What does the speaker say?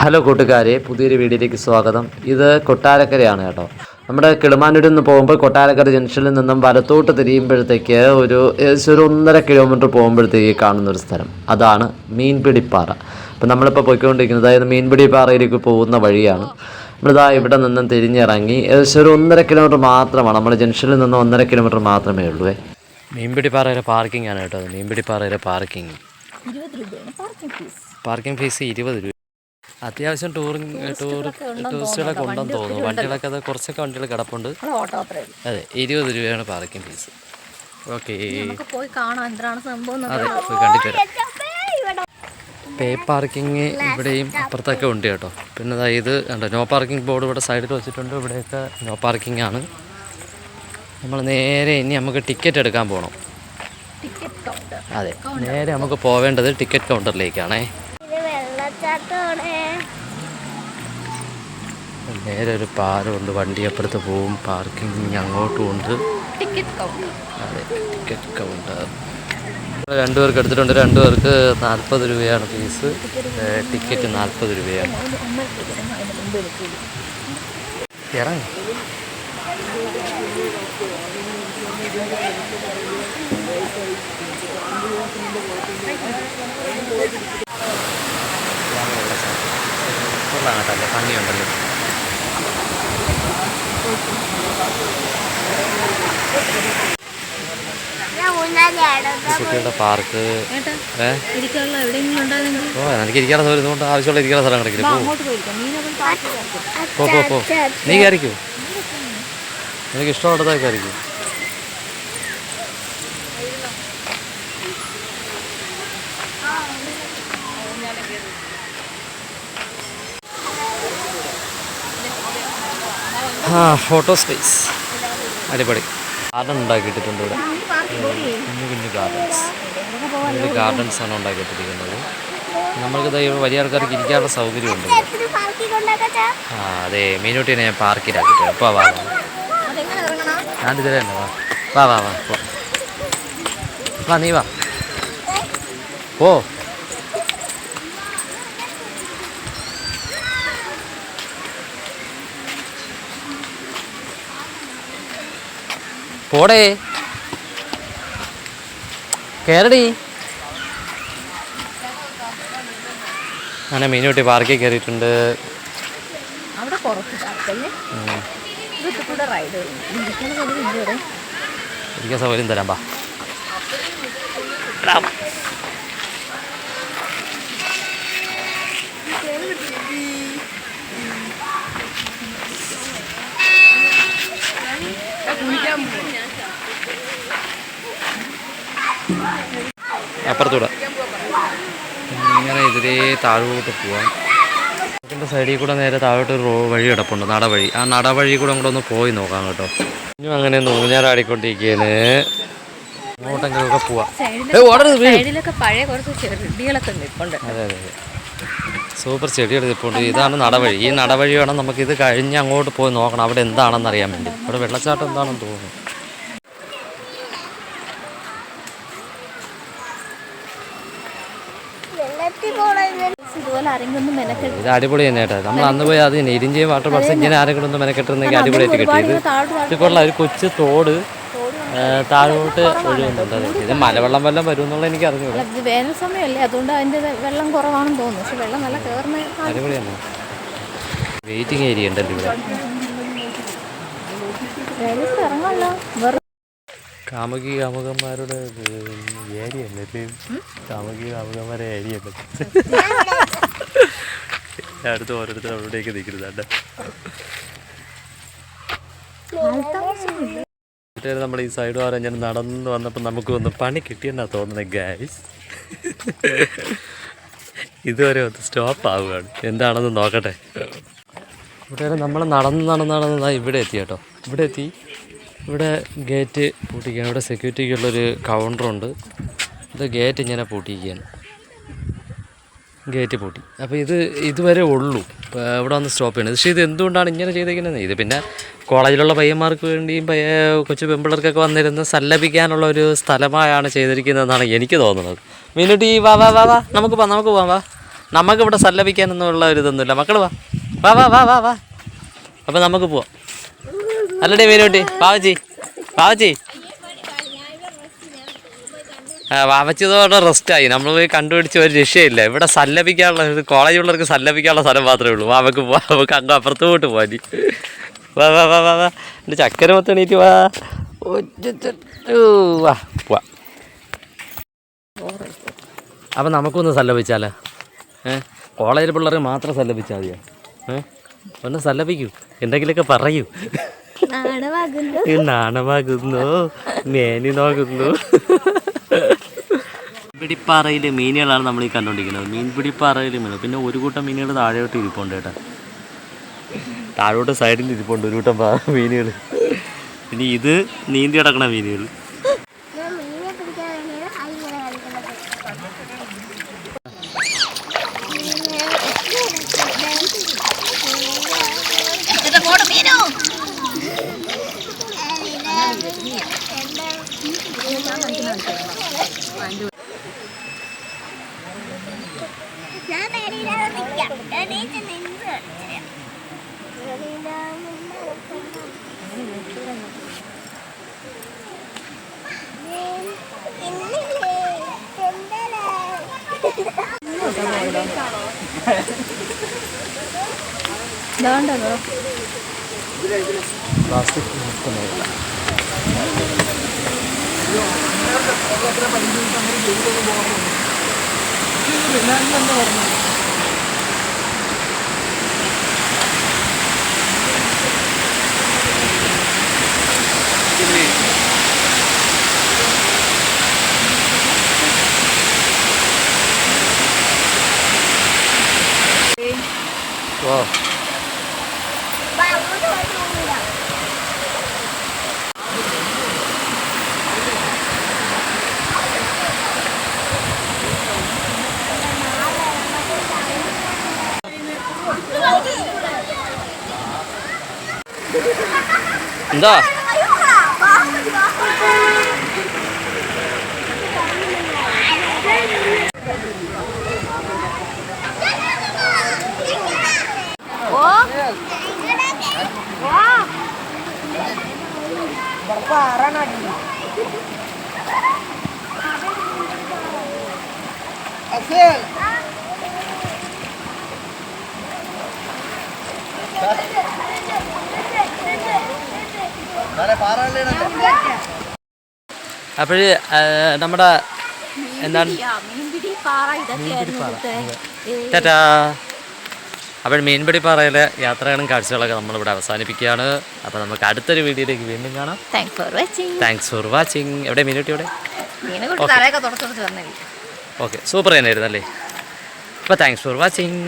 Hello കൂട്ടുകാരെ, പുതിയൊരു വീഡിയോയിലേക്ക് സ്വാഗതം. ഇത് കൊട്ടാരക്കരയാണ് കേട്ടോ. നമ്മുടെ കിളിമാനൂരിൽ നിന്ന് പോകുമ്പോൾ കൊട്ടാരക്കര ജംഗ്ഷനിൽ നിന്നും വലത്തോട്ട് തിരിയുമ്പോഴത്തേക്ക് ഒരു 1.5 കിലോമീറ്റർ പോകുമ്പോഴത്തേക്ക് കാണുന്നൊരു സ്ഥലം, അതാണ് മീൻപിടിപ്പാറ. അപ്പം നമ്മളിപ്പോൾ പോയിക്കൊണ്ടിരിക്കുന്നത് അതായത് മീൻപിടിപ്പാറയിലേക്ക് പോകുന്ന വഴിയാണ്. നമ്മളിതാ ഇവിടെ നിന്നും തിരിഞ്ഞിറങ്ങി ഏകദേശം 1.5 കിലോമീറ്റർ മാത്രമാണ്, നമ്മുടെ ജംഗ്ഷനിൽ നിന്ന് 1.5 കിലോമീറ്റർ മാത്രമേ ഉള്ളൂ. മീൻപിടിപ്പാറയിലെ പാർക്കിംഗ് ആണ് കേട്ടോ. മീൻപിടിപ്പാറയിലെ പാർക്കിംഗ് ഫീസ് 20 രൂപ. അത്യാവശ്യം ടൂറിസ്റ്റുകളൊക്കെ ഉണ്ടെന്ന് തോന്നുന്നു. വണ്ടികളൊക്കെ അത് കുറച്ചൊക്കെ വണ്ടികൾ കിടപ്പുണ്ട്. അതെ, 20 രൂപയാണ് പാർക്കിംഗ് ഫീസ്. ഓക്കെ, അതെ, പോയി കണ്ടിട്ട് വരാം. പേ പാർക്കിങ് ഇവിടെയും അപ്പുറത്തൊക്കെ ഉണ്ട് കേട്ടോ. പിന്നെ അതായത് നോ പാർക്കിംഗ് ബോർഡ് ഇവിടെ സൈഡിൽ വെച്ചിട്ടുണ്ട്. ഇവിടെയൊക്കെ നോ പാർക്കിംഗ് ആണ്. നമ്മൾ നേരെ ഇനി നമുക്ക് ടിക്കറ്റ് എടുക്കാൻ പോകണം. അതെ, നേരെ നമുക്ക് പോവേണ്ടത് ടിക്കറ്റ് കൗണ്ടറിലേക്കാണേ. നേരെ ഒരു പാലമുണ്ട്, വണ്ടി അപ്പുറത്ത് പോവും, പാർക്കിംഗ് അങ്ങോട്ടും ഉണ്ട്. അതെ, ടിക്കറ്റ് കൗണ്ടർ 2 പേർക്ക് എടുത്തിട്ടുണ്ട്. 2 പേർക്ക് 40 രൂപയാണ് ഫീസ്. ടിക്കറ്റ് 40 രൂപയാണ്. ഇറങ്ങി കേട്ടല്ലേ, ഭംഗിയുണ്ടല്ലോ. കുട്ടികളുടെ പാർക്ക്. എനിക്ക് ഇരിക്കാനുള്ള സൗകര്യം കൊണ്ട് ആവശ്യമുള്ള ഇരിക്കാനുള്ള സ്ഥലം കിടക്കില്ല. പോ, നീ കയറിക്കൂ, എനിക്ക് ഇഷ്ടമുള്ളതൊക്കെ കയറിക്കൂ. ഫോട്ടോ സ്പേസ് അടിപൊളി. ഗാർഡൻ ഉണ്ടാക്കിയിട്ടുണ്ട് ഇവിടെ, കുഞ്ഞു ഗാർഡൻസ് ആണ് ഉണ്ടാക്കിയിട്ടിരിക്കുന്നത്. നമ്മൾക്ക് വലിയ ആൾക്കാർക്ക് ഇരിക്കാനുള്ള സൗകര്യമുണ്ട്. അതെ, മീനൂട്ടിനെ ഞാൻ പാർക്കിലാക്കിയിട്ട്. അപ്പോൾ വാ, ഞാൻ ഇതിലെ തന്നെ വാ നീ വാ ഓ. പോടേ, കയറടി. അങ്ങനെ മീനുട്ടി പാർക്കിൽ കയറിയിട്ടുണ്ട്. ഇരിക്കാൻ സൗകര്യം തരാം, ബാ. അപ്പുറത്തൂടെ ഇങ്ങനെ ഇതിലേ താഴോട്ട് പോവാം. ഇതിൻ്റെ സൈഡിൽ കൂടെ നേരെ താഴോട്ട് ഒരു വഴി കിടപ്പുണ്ട്, നടവഴി. ആ നടവഴി കൂടെ അങ്ങോട്ട് ഒന്ന് പോയി നോക്കാം കേട്ടോ. ഇനി അങ്ങനെ നൂഞ്ഞാറാടിക്കൊണ്ടിരിക്കുകയാണ്. അങ്ങോട്ടെങ്കിലൊക്കെ പോവാം. അതെ അതെ, സൂപ്പർ ചെടികൾ നിൽപ്പുണ്ട്. ഇതാണ് നടവഴി. ഈ നടവഴി വേണം നമുക്കിത് കഴിഞ്ഞ് അങ്ങോട്ട് പോയി നോക്കണം അവിടെ എന്താണെന്ന് അറിയാൻ വേണ്ടി. അവിടെ വെള്ളച്ചാട്ടം എന്താണെന്ന് തോന്നുന്നു. ഇത് അടിപൊളി തന്നെ കേട്ടോ. നമ്മൾ അന്ന് പോയി അത് ഇരിഞ്ചിയും വാട്ടർ പാർക്സ് ഇങ്ങനെ ആരെങ്കിലും ഒന്ന് മെനക്കെട്ടുന്നെങ്കിൽ അടിപൊളിയായിട്ട് കിട്ടിയത്. ഇത് കൊള്ളാം, ഒരു കൊച്ചു തോട് താഴോട്ട് ഒഴുകുന്നുണ്ട്. ഇത് മലവെള്ളം വല്ലതും വരും എന്നുള്ള എനിക്ക് അറിഞ്ഞൂടാ. വേനൽ സമയമല്ലേ, അതുകൊണ്ട് അതിൻ്റെ വെള്ളം കുറവാണെന്ന് തോന്നുന്നു. പക്ഷെ വെള്ളം നല്ല കയറുന്ന അടിപൊളി തന്നെ. വെയിറ്റിംഗ് ഏരിയ ഉണ്ടല്ലോ ഇവിടെ. കാമുകന്മാരുടെ ഏരിയ അല്ലേ? കാമുകന്മാരെ ഏരിയ അല്ലേ? അടുത്ത് ഓരോരുത്തർ അവിടേക്ക് നിൽക്കുന്നുണ്ട്. നമ്മൾ ഈ സൈഡ് വരെ ഞാൻ നടന്നു വന്നപ്പോൾ നമുക്ക് ഒന്ന് പണി കിട്ടിയെന്നാ തോന്നുന്നത് ഗൈസ്. ഇതുവരെ ഒന്ന് സ്റ്റോപ്പ് ആവുകയാണ്, എന്താണെന്ന് നോക്കട്ടെ. ഇവിടെ നമ്മൾ നടന്ന് ഇവിടെ എത്തി കേട്ടോ. ഇവിടെ എത്തി. ഇവിടെ ഗേറ്റ് പൂട്ടിക്കുകയാണ്. ഇവിടെ സെക്യൂരിറ്റിക്കുള്ളൊരു കൗണ്ടറുണ്ട്. ഇത് ഗേറ്റ് ഇങ്ങനെ പൂട്ടിയിരിക്കുകയാണ്. ഗേറ്റ് പൂട്ടി. അപ്പോൾ ഇതുവരെ ഉള്ളൂ. ഇവിടെ വന്ന് സ്റ്റോപ്പ് ചെയ്യണം. പക്ഷേ ഇത് എന്തുകൊണ്ടാണ് ഇങ്ങനെ ചെയ്തേക്കുന്നത്? ഇത് പിന്നെ കോളേജിലുള്ള പയ്യന്മാർക്ക് വേണ്ടിയും കൊച്ചു പെമ്പിള്ളേർക്കൊക്കെ വന്നിരുന്ന് സല്ലപിക്കാനുള്ള ഒരു സ്ഥലമായാണ് ചെയ്തിരിക്കുന്നതെന്നാണ് എനിക്ക് തോന്നുന്നത്. മീനുട്ടി വാ വാ വാ വാ നമുക്ക് പോവാം വാ. നമുക്കിവിടെ സല്ലപിക്കാനൊന്നുമുള്ള ഒരു ഇതൊന്നുമില്ല. മക്കൾ വാ വാ വാ വാ വാ വാ. അപ്പം നമുക്ക് പോവാം. അല്ലടേ മീനുട്ടി വാവച്ചി വാവച്ചതോടെ റെസ്റ്റായി. നമ്മൾ പോയി കണ്ടുപിടിച്ച് ഒരു രക്ഷയില്ല. ഇവിടെ സല്ലപിക്കാനുള്ള കോളേജ് പിള്ളേർക്ക് സല്ലപിക്കാനുള്ള സ്ഥലം മാത്രമേ ഉള്ളൂ. വാവക്ക് പോവാം, നമുക്ക് അങ്ങ് അപ്പുറത്തോട്ട് പോകാൻ. വാ വാ വാ വാ വാ എൻ്റെ ചക്കര മൊത്തം എണീറ്റ് വാ. വാ പോവാ. അപ്പം നമുക്കൊന്ന് സല്ലപിച്ചാലോ? കോളേജിൽ പിള്ളേർ മാത്രം സല്ലപിച്ചാൽ മതിയോ? ഒന്ന് സല്ലപിക്കൂ, എന്തെങ്കിലുമൊക്കെ പറയൂ. നാണമാകുന്നു, മേനി നോക്കുന്നു. മീൻപിടിപ്പാറയിൽ മീനുകളാണ് നമ്മൾ ഈ കണ്ടുകൊണ്ടിരിക്കുന്നത്. മീൻപിടിപ്പാറയിൽ മീൻ, പിന്നെ ഒരു കൂട്ടം മീനുകൾ താഴോട്ട് ഇരിപ്പുണ്ട് കേട്ടോ. താഴോട്ട് സൈഡിൽ ഇരിപ്പുണ്ട് ഒരു കൂട്ടം മീനുകൾ. പിന്നെ ഇത് നീന്തി കിടക്കണ മീനുകൾ. പ്ലാസ്റ്റിക് ഓ എന്താ അപ്പോൾ നമ്മുടെ എന്താണ് ടാറ്റാ. അപ്പോൾ മീൻപിടിപ്പാറയിലെ യാത്രകളും കാഴ്ചകളൊക്കെ നമ്മളിവിടെ അവസാനിപ്പിക്കുകയാണ്. അപ്പോൾ നമുക്ക് അടുത്തൊരു വീഡിയോയിലേക്ക് വീണ്ടും കാണാം. Thanks for watching. എവിടെ മീനുട്ടി? എവിടെ? ഓക്കെ, സൂപ്പർ തന്നെയായിരുന്നു അല്ലേ? അപ്പോൾ താങ്ക്സ് ഫോർ വാച്ചിങ്.